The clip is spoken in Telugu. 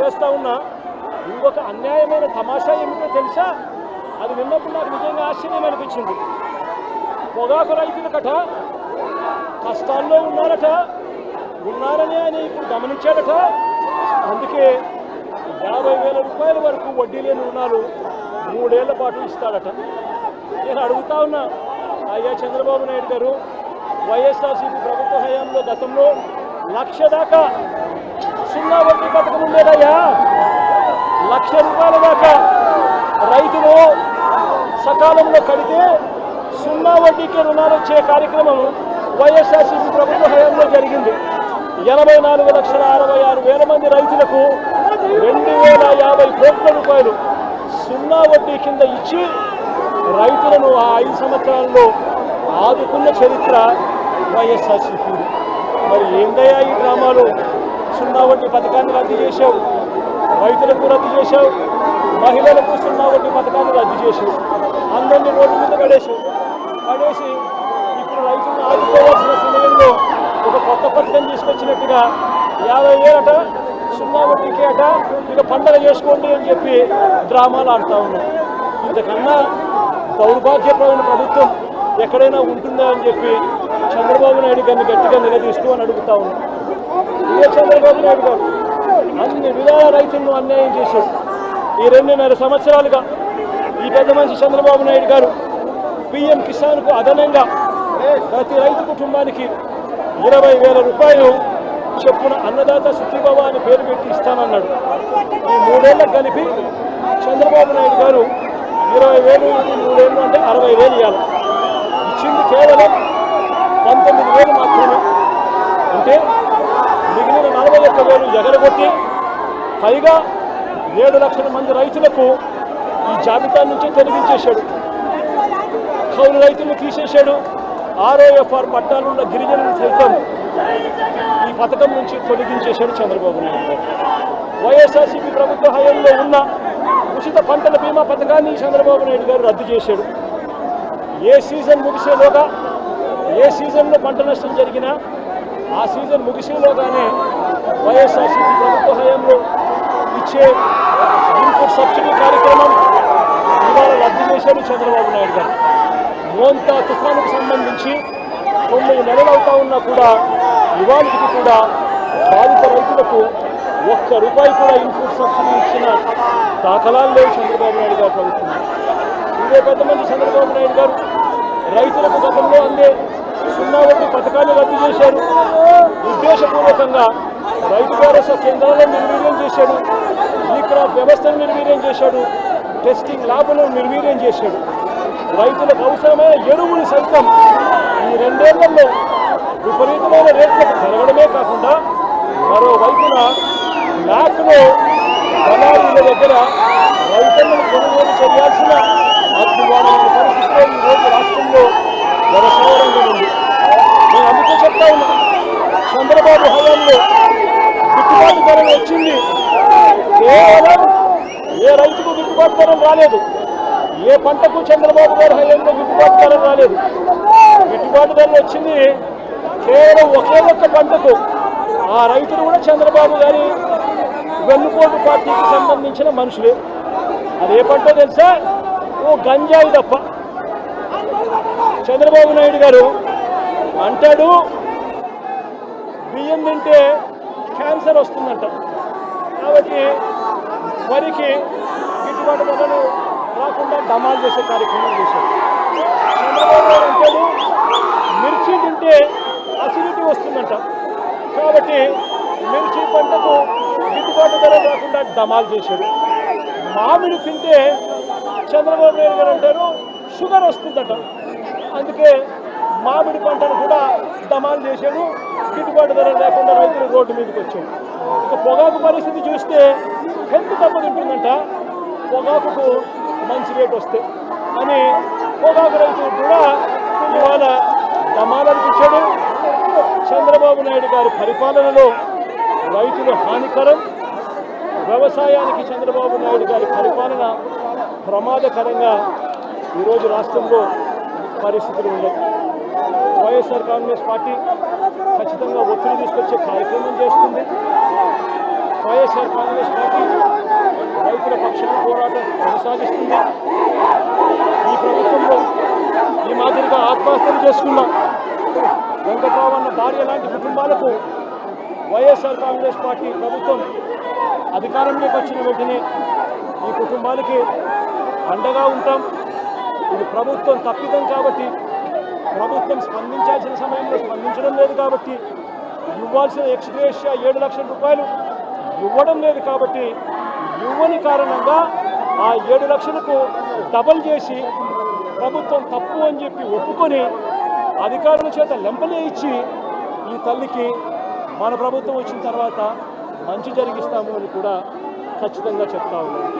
చేస్తూ ఉన్నా. ఇంకొక అన్యాయమైన తమాషా ఏమిటో తెలుసా? అది విన్నప్పుడు నాకు నిజంగా ఆశ్చర్యం అనిపించింది. పొగాకు రైతులకట కష్టాల్లో ఉన్నారని ఆయన ఇప్పుడు గమనించాడట. అందుకే 50,000 రూపాయల వరకు వడ్డీ లేని రుణాలు 3 ఏళ్ల పాటు ఇస్తాడట. నేను అడుగుతా ఉన్నా, అయ్యా చంద్రబాబు నాయుడు గారు, వైఎస్ఆర్సీపీ ప్రభుత్వ హయాంలో గతంలో 1,00,000 దాకా సున్నా వడ్డీ పథకం ఉండేదయ్యా. 1,00,000 రూపాయల దాకా రైతులు సకాలంలో కడితే సున్నా వడ్డీకి రుణాలు వచ్చే కార్యక్రమం వైఎస్ఆర్సీపీ ప్రభుత్వ హయాంలో జరిగింది. 84,66,000 మంది రైతులకు 2,050 కోట్ల రూపాయలు సున్నా వడ్డీ కింద ఇచ్చి రైతులను ఆ 5 సంవత్సరాల్లో ఆదుకున్న చరిత్ర వైఎస్ఆర్సీపీ. మరి ఏందయ్యా ఈ డ్రామాలు? సున్నా వడ్డీ పథకాన్ని రద్దు చేశావు, రైతులకు రద్దు చేశావు, మహిళలకు సున్నా వడ్డీ పథకాన్ని రద్దు చేశావు, అందరినీ రోడ్డు మీద పడేసి ఇప్పుడు రైతులను ఆదుకోవాల్సిన సమయంలో ఒక కొత్త పథకం తీసుకొచ్చినట్టుగా 50,000 అట సున్నా వడ్డీకి అట ఇక పండగ చేసుకోండి అని చెప్పి డ్రామాలు ఆడుతూ ఉన్నాం. ఇంతకన్నా దౌర్భాగ్యమైన ప్రభుత్వం ఎక్కడైనా ఉంటుందా అని చెప్పి చంద్రబాబు నాయుడు గారిని గట్టిగా నిలదీస్తూ అని అడుగుతా ఉన్నాం. ఇదే చంద్రబాబు నాయుడు గారు అన్ని విధాల రైతులను అన్యాయం చేశాడు. ఈ 2.5 సంవత్సరాలుగా ఈ పెద్ద మనిషి చంద్రబాబు నాయుడు గారు పిఎం కిసాన్కు అదనంగా ప్రతి రైతు కుటుంబానికి 20,000 రూపాయలు చొప్పున అన్నదాత సుఖీభవ అని పేరు పెట్టి ఇస్తానన్నాడు. ఈ 3 ఏళ్ళకు కలిపి చంద్రబాబు నాయుడు గారు 20,000 3 ఏళ్ళు అంటే 60,000 ఇవ్వాలి. ఇచ్చింది కేవలం 19,000 మాత్రమే. అంటే మిగిలిన 41,000 ఎగరగొట్టి పైగా 7 లక్షల మంది రైతులకు ఈ జాబితా నుంచి తొలగించేశాడు. కౌలు రైతులను తీసేశాడు. ROFR పట్టాలున్న గిరిజనులు సైతం ఈ పథకం నుంచి తొలగించేశాడు చంద్రబాబు నాయుడు గారు. వైఎస్ఆర్సీపీ ప్రభుత్వ హయాంలో ఉన్న ఉచిత పంటల బీమా పథకాన్ని చంద్రబాబు నాయుడు గారు రద్దు చేశాడు. ఏ సీజన్ ముగిసేలోగా ఏ సీజన్లో పంట నష్టం జరిగినా ఆ సీజన్ ముగిసేలోగానే వైఎస్ఆర్సీపీ ప్రభుత్వ హయాంలో ఇచ్చే ఇన్పుట్ సబ్సిడీ కార్యక్రమం ఇవాళ రద్దు చేశాడు చంద్రబాబు నాయుడు గారు. మోంతా తుఫానుకు సంబంధించి 9 నెలలు అవుతా ఉన్నా కూడా ఇవాళకి కూడా బాధిత రైతులకు ₹1 కూడా ఇన్పుట్ సబ్సిడీ ఇచ్చిన దాఖలాలు లేవు చంద్రబాబు నాయుడు గారు ప్రభుత్వం. ఇదే పెద్ద మంది చంద్రబాబు నాయుడు గారు రైతులకు గతంలో అందే సున్నా వడ్డీ పథకాన్ని రద్దు చేశారు. ఉద్దేశపూర్వకంగా రైతు భరోసా కేంద్రాలను నిర్వీర్యం చేశాడు. ఈ క్రాప్ వ్యవస్థను నిర్వీర్యం చేశాడు. టెస్టింగ్ ల్యాబ్లను నిర్వీర్యం చేశాడు. రైతులకు అవసరమైన ఎరువులు సైతం ఈ 2 ఏళ్లలో విపరీతమైన రేట్లకు పెరగడమే కాకుండా మరోవైపున ల్యాక్లో దళారుల దగ్గర రైతులను కొనుగోలు చేయాల్సిన అద్భుతమైన పరిస్థితిలో ఈరోజు రాష్ట్రంలో వ్యవసాయ రంగం ఉంది. నేను అందుకే చెప్తా ఉన్నా, చంద్రబాబు హయాంలో గిట్టుబాటు ధర వచ్చింది. కేవలం ఏ రైతుకు గిట్టుబాటు ధర రాలేదు. ఏ పంటకు చంద్రబాబు గారి హయాంలో గిట్టుబాటు ధర రాలేదు. గిట్టుబాటు ధరలు వచ్చింది కేవలం ఒకే ఒక్క పంటకు. ఆ రైతులు కూడా చంద్రబాబు గారి వెన్నుపోటు పార్టీకి సంబంధించిన మనుషులే. అదే పంట తెలుసా? గంజాయి తప్ప. చంద్రబాబు నాయుడు గారు అంటాడు బియ్యం తింటే క్యాన్సర్ వస్తుందంట, కాబట్టి వరికి గిట్టుబాటు ధరలు రాకుండా డమాల్ చేసే కార్యక్రమం చేశారు. చంద్రబాబు గారు అంటాడు మిర్చి తింటే అసిడిటీ వస్తుందంట, కాబట్టి మిర్చి పంటకు గిట్టుబాటు ధర రాకుండా డమాల్ చేశాడు. మామిడి తింటే చంద్రబాబు నాయుడు గారు అంటారు షుగర్ వస్తుందట, అందుకే మామిడి పంటను కూడా డమాల్ చేశాడు. గిట్టుబాటు ధర లేకుండా రైతులు రోడ్డు మీదకి వచ్చాడు. ఇక పొగాకు పరిస్థితి చూస్తే హెల్త్ దెబ్బతింటుందంట, పొగాకుకు మంచి రేటు వస్తే అని పొగాకు రైతులు కూడా ఇవాళ డమాలనిపించాడు. చంద్రబాబు నాయుడు గారి పరిపాలనలో రైతులు హానికరం, వ్యవసాయానికి చంద్రబాబు నాయుడు గారి పరిపాలన ప్రమాదకరంగా ఈరోజు రాష్ట్రంలో పరిస్థితులు ఉన్నాయి. వైఎస్ఆర్ కాంగ్రెస్ పార్టీ ఖచ్చితంగా ఒత్తిడి తీసుకొచ్చే కార్యక్రమం చేస్తుంది. వైఎస్ఆర్ కాంగ్రెస్ పార్టీ రైతుల పక్షాన పోరాటం కొనసాగిస్తుంది. ఈ ప్రభుత్వంలో ఈ మాదిరిగా ఆత్మహత్యలు చేసుకున్న వెంకట్రావు అన్న భార్య లాంటి కుటుంబాలకు వైఎస్ఆర్ కాంగ్రెస్ పార్టీ ప్రభుత్వం అధికారంలోకి వచ్చిన వెంటనే ఈ కుటుంబాలకి అండగా ఉంటాం. ఇది ప్రభుత్వం తప్పిదం కాబట్టి, ప్రభుత్వం స్పందించాల్సిన సమయంలో స్పందించడం లేదు కాబట్టి, ఇవ్వాల్సిన ఎక్స్గ్రేషియా 7 లక్షల రూపాయలు ఇవ్వడం లేదు కాబట్టి, ఇవ్వని కారణంగా ఆ 7 లక్షలకు డబల్ చేసి ప్రభుత్వం తప్పు అని చెప్పి ఒప్పుకొని అధికారుల చేత లెంపలే ఇచ్చి ఈ తల్లికి మన ప్రభుత్వం వచ్చిన తర్వాత మంచి జరిగిస్తాము అని కూడా ఖచ్చితంగా చెప్తా ఉన్నాను.